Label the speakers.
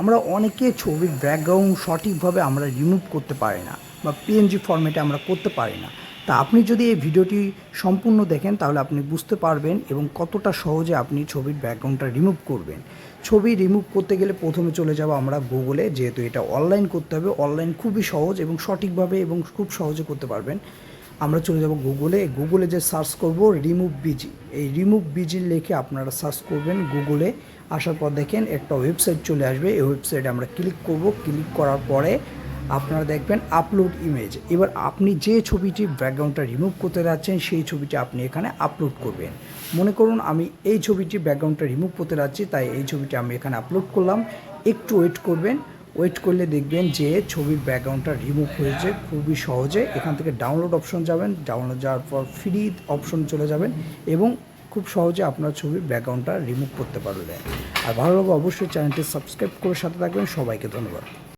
Speaker 1: আমরা অনেকে ছবির ব্যাকগ্রাউন্ড সঠিকভাবে আমরা রিমুভ করতে পারি না বা পিএনজি ফরম্যাটে আমরা করতে পারি না। তা আপনি যদি এই ভিডিওটি সম্পূর্ণ দেখেন তাহলে আপনি বুঝতে পারবেন এবং কতটা সহজে আপনি ছবির ব্যাকগ্রাউন্ডটা রিমুভ করবেন। ছবি রিমুভ করতে গেলে প্রথমে চলে যাব আমরা গুগলে, যেহেতু এটা অনলাইন করতে হবে। অনলাইন খুবই সহজ এবং সঠিকভাবে এবং খুব সহজে করতে পারবেন। আমরা চলে যাব গুগলে যে সার্চ করব রিমুভ বিজি, এই রিমুভ বিজি লিখে আপনারা সার্চ করবেন। গুগলে আসার পর দেখেন একটা ওয়েবসাইট চলে আসবে। এই ওয়েবসাইটে আমরা ক্লিক করব। ক্লিক করার পরে আপনারা দেখবেন আপলোড ইমেজ। এবার আপনি যে ছবিটি ব্যাকগ্রাউন্ডটা রিমুভ করতে যাচ্ছেন সেই ছবিটি আপনি এখানে আপলোড করবেন। মনে করুন আমি এই ছবিটি ব্যাকগ্রাউন্ডটা রিমুভ করতে যাচ্ছি, তাই এই ছবিটি আমি এখানে আপলোড করলাম। একটু ওয়েট করবেন। ওয়েট করলে দেখবেন যে ছবির ব্যাকগ্রাউন্ডটা রিমুভ হয়েছে খুবই সহজে। এখান থেকে ডাউনলোড অপশন যাবেন, ডাউনলোড যাওয়ার পর ফ্রি অপশন চলে যাবেন এবং খুব সহজে আপনার ছবির ব্যাকগ্রাউন্ডটা রিমুভ করতে পারবেন। আর ভালো লাগলে অবশ্যই চ্যানেলটি সাবস্ক্রাইব করে সাথে থাকবেন। সবাইকে ধন্যবাদ।